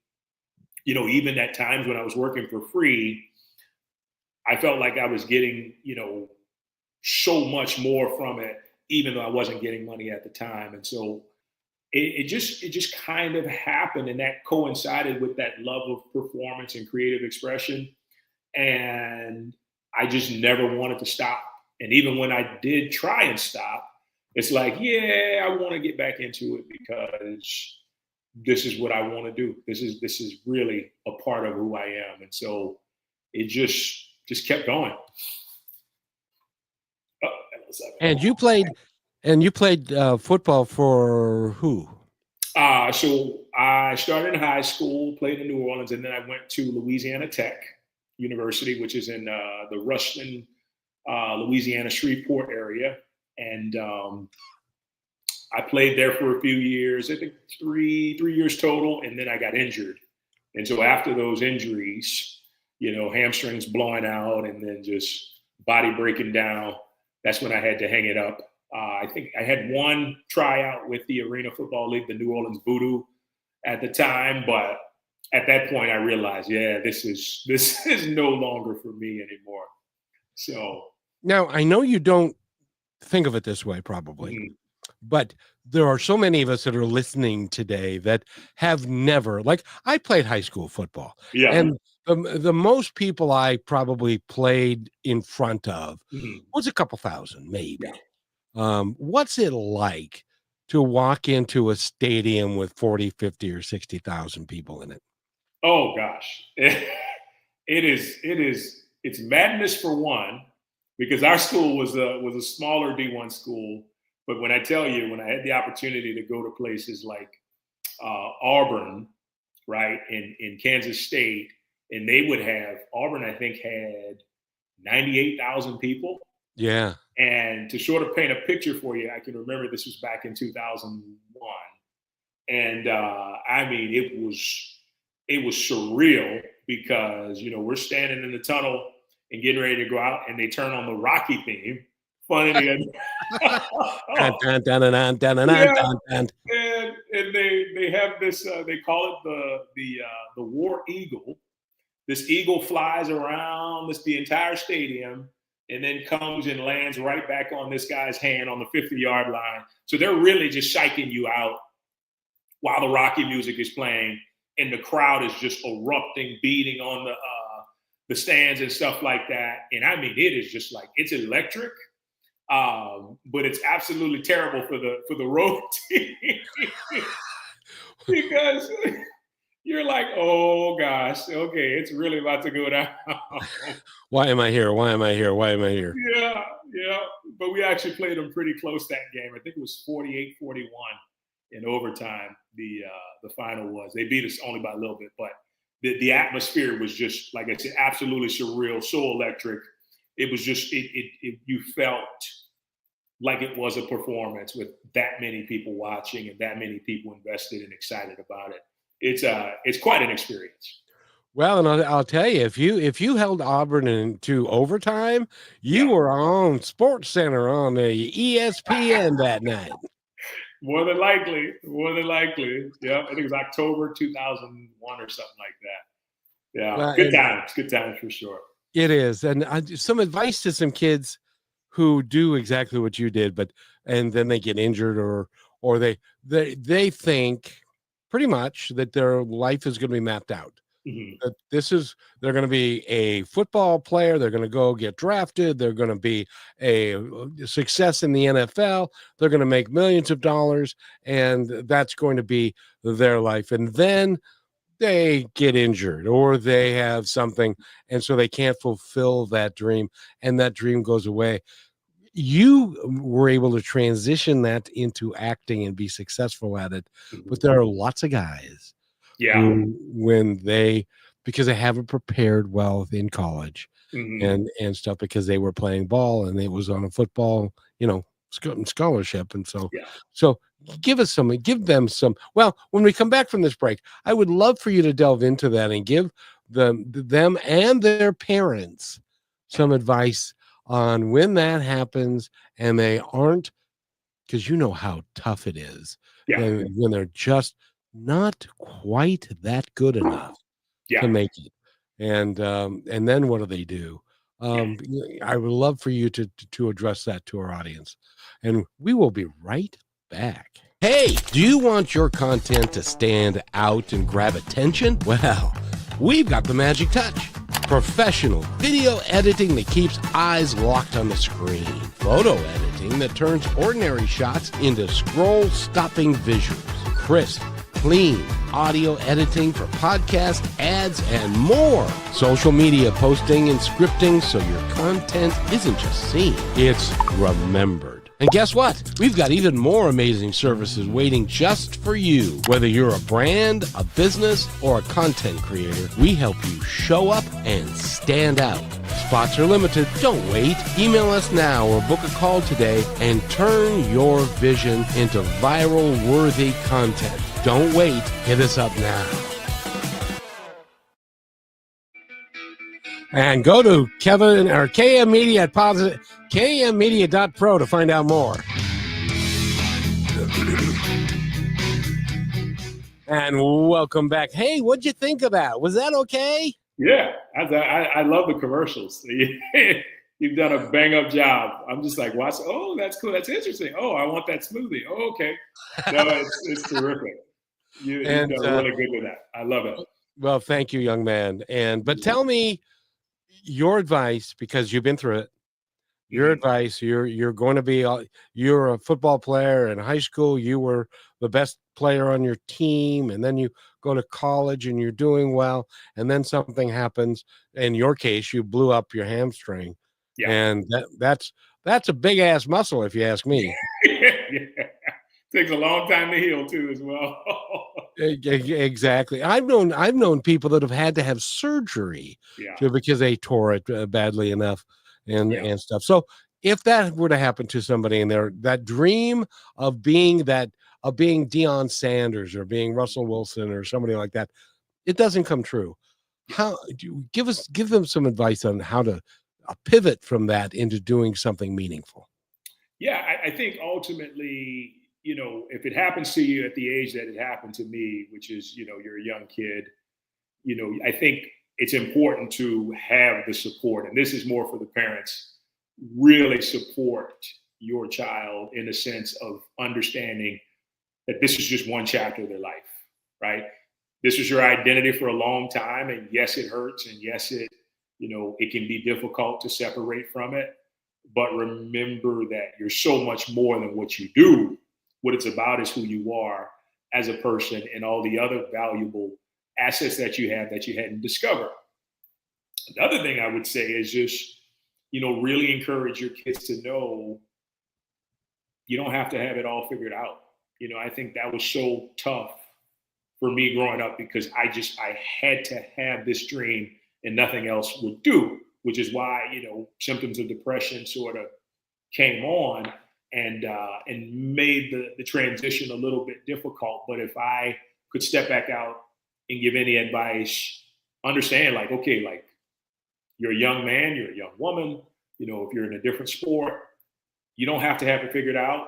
even at times when I was working for free, I felt like I was getting, so much more from it, even though I wasn't getting money at the time. And so it just kind of happened, and that coincided with that love of performance and creative expression. And I just never wanted to stop. And even when I did try and stop, it's like, yeah, I want to get back into it because this is what I want to do. This is really a part of who I am. And so it just kept going. And you played football for who? So I started in high school, played in New Orleans, and then I went to Louisiana Tech University, which is in the Ruston, Louisiana, Shreveport area. And I played there for a few years, I think three years total, and then I got injured. And so after those injuries, hamstrings blowing out and then just body breaking down, that's when I had to hang it up. I think I had one tryout with the Arena Football League, the New Orleans Voodoo at the time, but at that point I realized, this is no longer for me anymore. So now I know you don't think of it this way probably, but there are so many of us that are listening today that have never, like I played high school football, and the most people I probably played in front of was a couple thousand, maybe. What's it like to walk into a stadium with 40, 50, or 60,000 people in it? Oh gosh, it's madness for one, because our school was a smaller D1 school. But when I tell you, when I had the opportunity to go to places like Auburn, right, in Kansas State, and they would have, Auburn I think had 98,000 people. Yeah. And to sort of paint a picture for you, I can remember this was back in 2001. And I mean, it was surreal because, we're standing in the tunnel and getting ready to go out, and they turn on the Rocky theme. Funny. And and they have this. They call it the War Eagle. This eagle flies around the entire stadium and then comes and lands right back on this guy's hand on the 50-yard line. So they're really just psyching you out while the Rocky music is playing, and the crowd is just erupting, beating on the stands and stuff like that. And I mean, it is just like, it's electric, but it's absolutely terrible for the road team because you're like, oh gosh, okay, it's really about to go down. Why am I here? Why am I here? Why am I here? Yeah. But we actually played them pretty close that game. I think it was 48-41 in overtime. The final was. They beat us only by a little bit, but the atmosphere was just, like I said, absolutely surreal, so electric. It was just, you felt like it was a performance with that many people watching and that many people invested and excited about it. It's quite an experience. Well, and I'll tell you, if you held Auburn into overtime, you were on Sports Center on the ESPN that night. More than likely. Yeah, I think it was October 2001 or something like that. Yeah, well, good times for sure. It is, and some advice to some kids who do exactly what you did, and then they get injured, or they think pretty much that their life is going to be mapped out. Mm-hmm. That they're going to be a football player. They're going to go get drafted. They're going to be a success in the NFL. They're going to make millions of dollars, and that's going to be their life. And then they get injured or they have something, and so they can't fulfill that dream, and that dream goes away. You were able to transition that into acting and be successful at it. Mm-hmm. But there are lots of guys because they haven't prepared well in college, mm-hmm. and stuff, because they were playing ball and it was on a football, scholarship. And so give them some, well, when we come back from this break, I would love for you to delve into that and give them and their parents some advice on when that happens and they aren't, because you know how tough it is when they're just not quite that good enough to make it. And then what do they do? I would love for you to address that to our audience, and we will be right back. Hey, do you want your content to stand out and grab attention? Well, we've got the magic touch. Professional video editing that keeps eyes locked on the screen. Photo editing that turns ordinary shots into scroll-stopping visuals. Crisp, clean audio editing for podcasts, ads, and more. Social media posting and scripting so your content isn't just seen, it's remembered. And guess what? We've got even more amazing services waiting just for you. Whether you're a brand, a business, or a content creator, we help you show up and stand out. Spots are limited. Don't wait. Email us now or book a call today and turn your vision into viral-worthy content. Don't wait. Hit us up now. And go to KM Media at KMmedia.pro to find out more. And welcome back. Hey, what'd you think of that? Was that okay? Yeah, I love the commercials. You've done a bang-up job. I'm just like, watch. Oh, that's cool. That's interesting. Oh, I want that smoothie. Oh, okay. No, it's terrific. You've done really good with that. I love it. Well, thank you, young man. But tell me your advice, because you've been through it. Your advice, you're going to be, you're a football player in high school. You were the best player on your team, and then you go to college and you're doing well, and then something happens. In your case, you blew up your hamstring, and that's a big ass muscle, if you ask me. Takes a long time to heal too, as well. Exactly. I've known people that have had to have surgery because they tore it badly enough. And stuff. So if that were to happen to somebody in there, that dream of being Deion Sanders or being Russell Wilson or somebody like that, it doesn't come true. How do you give them some advice on how to pivot from that into doing something meaningful? Yeah, I think ultimately, if it happens to you at the age that it happened to me, which is, you're a young kid, I think it's important to have the support. And this is more for the parents, really support your child in the sense of understanding that this is just one chapter of their life, right? This is your identity for a long time. And yes, it hurts. And yes, it can be difficult to separate from it. But remember that you're so much more than what you do. What it's about is who you are as a person and all the other valuable assets that you have that you hadn't discovered. Another thing I would say is just, really encourage your kids to know you don't have to have it all figured out. I think that was so tough for me growing up because I had to have this dream and nothing else would do, which is why, symptoms of depression sort of came on and made the transition a little bit difficult. But if I could step back out and give any advice, understand you're a young man, you're a young woman, if you're in a different sport, you don't have to have it figured out.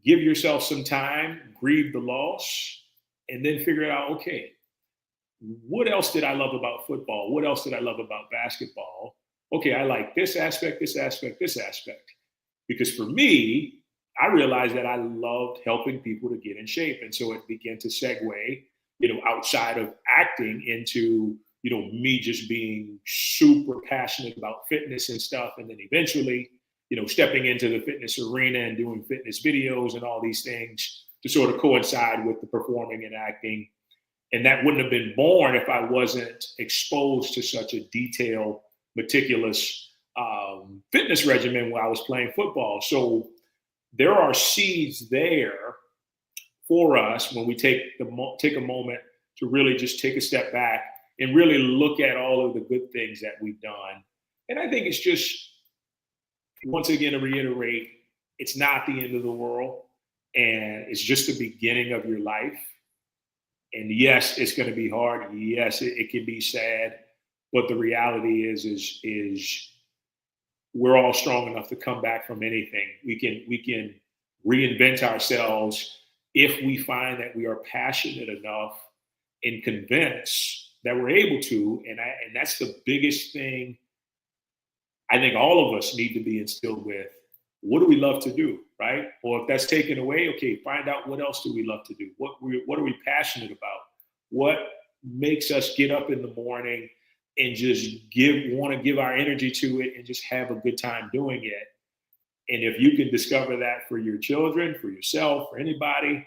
Give yourself some time, grieve the loss, and then figure it out, okay, what else did I love about football? What else did I love about basketball? Okay, I like this aspect, this aspect, this aspect. Because for me, I realized that I loved helping people to get in shape. And so it began to segue, outside of acting into, me just being super passionate about fitness and stuff. And then eventually, stepping into the fitness arena and doing fitness videos and all these things to sort of coincide with the performing and acting. And that wouldn't have been born if I wasn't exposed to such a detailed, meticulous fitness regimen while I was playing football. So there are seeds there for us when we take a moment to really just take a step back and really look at all of the good things that we've done. And I think it's just, once again, to reiterate, it's not the end of the world. And it's just the beginning of your life. And yes, it's going to be hard. Yes, it can be sad. But the reality is we're all strong enough to come back from anything. We can reinvent ourselves if we find that we are passionate enough and convinced that we're able to. And that's the biggest thing I think all of us need to be instilled with. What do we love to do, right? Or if that's taken away, okay, find out what else do we love to do? What are we passionate about? What makes us get up in the morning and just want to give our energy to it and just have a good time doing it? And if you can discover that for your children, for yourself, for anybody,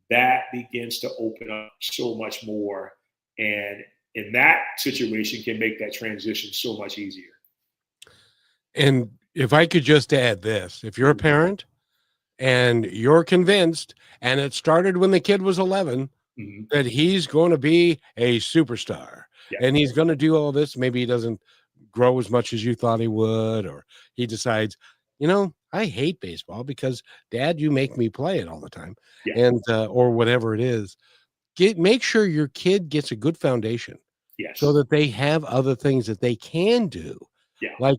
that begins to open up so much more. And in that situation can make that transition so much easier. And if I could just add this, if you're a parent and you're convinced, and it started when the kid was 11, that he's going to be a superstar and he's going to do all this, maybe he doesn't grow as much as you thought he would, or he decides, I hate baseball because Dad, you make me play it all the time, and or whatever it is. Make sure your kid gets a good foundation, so that they have other things that they can do, like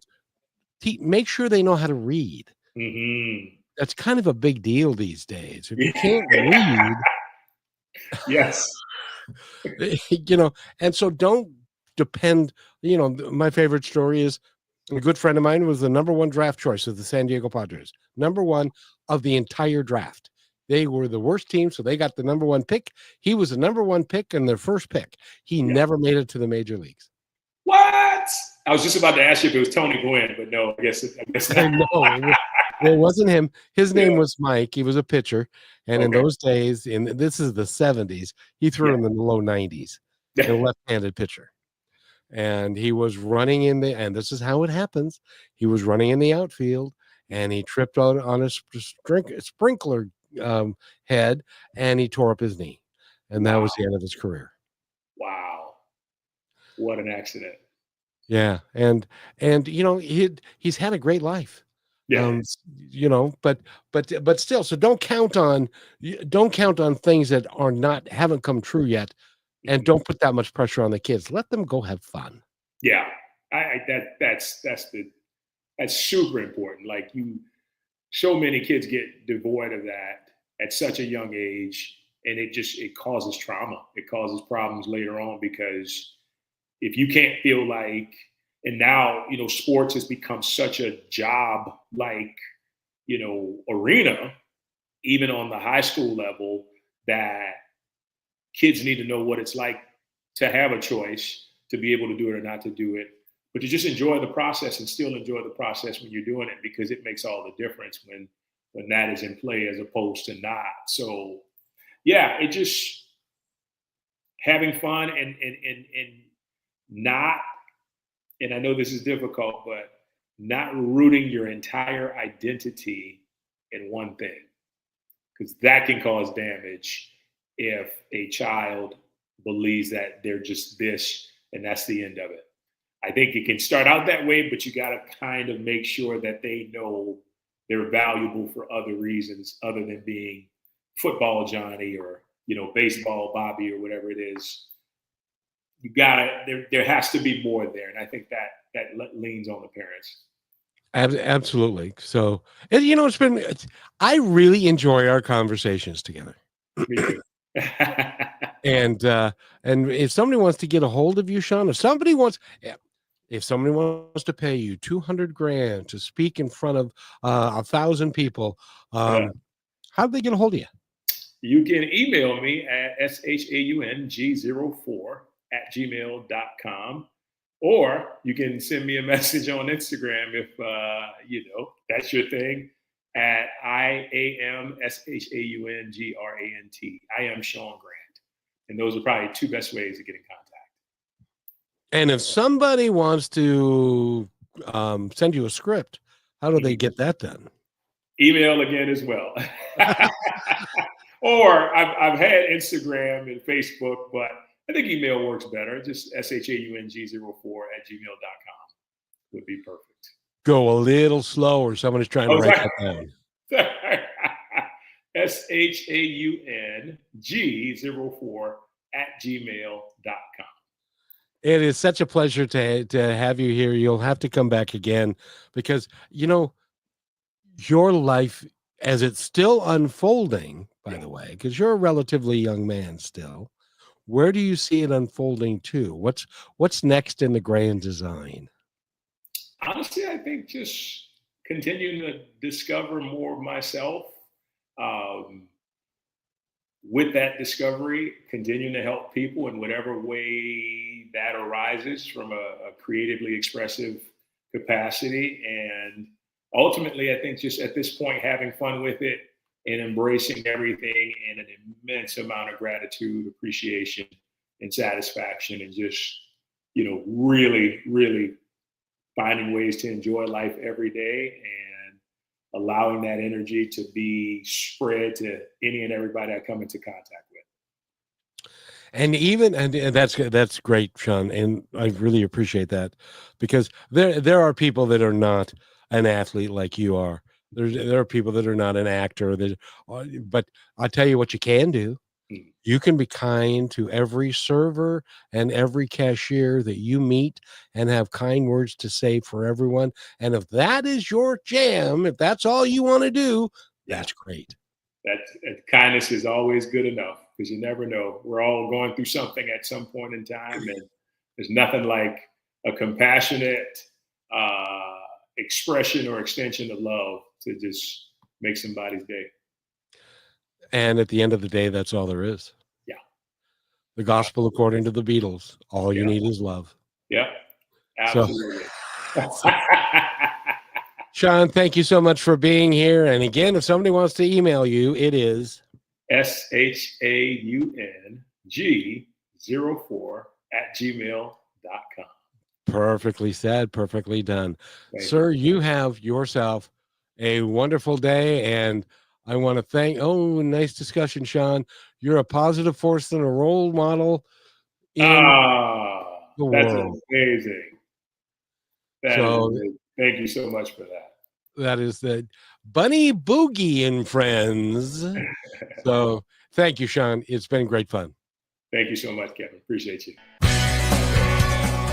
make sure they know how to read. That's kind of a big deal these days. If you can't read, and so don't depend. My favorite story is a good friend of mine was the number one draft choice of the San Diego Padres, number one of the entire draft. They were the worst team, so they got the number one pick. He was the number one pick and their first pick. He never made it to the major leagues. What? I was just about to ask you if it was Tony Gwynn, but no, I guess not. No, it wasn't him. His name was Mike. He was a pitcher. And in those days, this is the 70s, he threw in the low 90s, a left-handed pitcher. And he was running and this is how it happens. He was running in the outfield and he tripped on a sprinkler head and he tore up his knee. And that was the end of his career. Wow. What an accident. Yeah. And he's had a great life. But still, so don't count on things that haven't come true yet, and don't put that much pressure on the kids. Let them go have fun. Yeah. That's super important. So many kids get devoid of that at such a young age, and it causes trauma. It causes problems later on, because if you can't feel like, and now, sports has become such a job like, arena, even on the high school level, that kids need to know what it's like to have a choice, to be able to do it or not to do it, but to just enjoy the process and still enjoy the process when you're doing it, because it makes all the difference when that is in play as opposed to not. So yeah, it just having fun and not, and I know this is difficult, but not rooting your entire identity in one thing, because that can cause damage if a child believes that they're just this and that's the end of it. I think it can start out that way, but you got to kind of make sure that they know they're valuable for other reasons other than being football Johnny or, baseball Bobby or whatever it is. You gotta, there has to be more there. And I think that leans on the parents. Absolutely. So, and I really enjoy our conversations together. Me too. And if somebody wants to get a hold of you, Shaun, if somebody wants to pay you $200,000 to speak in front of 1,000 people, how do they get a hold of you? You can email me at shaung04@gmail.com, or you can send me a message on Instagram if that's your thing, at IAMSHAUNGRANT. I am Shaun Grant. And those are probably two best ways to get in contact. And if somebody wants to send you a script, how do they get that done? Email again as well. Or I've had Instagram and Facebook, but I think email works better. Just shaung04@gmail.com would be perfect. Go a little slower. Somebody's trying to write that down. shaung04@gmail.com. It is such a pleasure to have you here. You'll have to come back again, because your life, as it's still unfolding, by the way, because you're a relatively young man still, where do you see it unfolding to? What's next in the grand design? Honestly, I think just continuing to discover more of myself. With that discovery, continuing to help people in whatever way that arises from a creatively expressive capacity. And ultimately, I think just at this point, having fun with it and embracing everything, and an immense amount of gratitude, appreciation, and satisfaction, and just, really, really finding ways to enjoy life every day, and allowing that energy to be spread to any and everybody I come into contact with. And that's great, Shaun, and I really appreciate that, because there are people that are not an athlete like you are. There are people that are not an actor, but I'll tell you what you can do. You can be kind to every server and every cashier that you meet, and have kind words to say for everyone. And if that is your jam, if that's all you want to do, that's great. That kindness is always good enough, because you never know. We're all going through something at some point in time, and there's nothing like a compassionate expression or extension of love to just make somebody's day. And at the end of the day, that's all there is. Yeah. The gospel according to the Beatles. All you need is love. Yeah. Absolutely. Shaun, thank you so much for being here. And again, if somebody wants to email you, it is shaung04@gmail.com. Perfectly said, perfectly done. Sir, you have yourself a wonderful day, and I want to thank, nice discussion, Shaun. You're a positive force and a role model in the world. Amazing. Amazing. Thank you so much for that. That is the Bunny Boogie and Friends. So thank you, Shaun. It's been great fun. Thank you so much, Kevin. Appreciate you.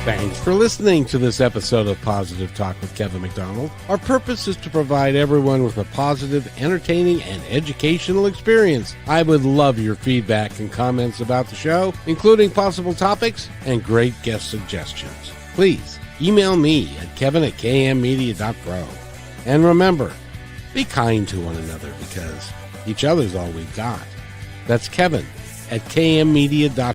Thanks for listening to this episode of Positive Talk with Kevin McDonald. Our purpose is to provide everyone with a positive, entertaining, and educational experience. I would love your feedback and comments about the show, including possible topics and great guest suggestions. Please email me at kevin@kmmedia.pro. And remember, be kind to one another because each other's all we've got. That's Kevin at kmmedia.pro.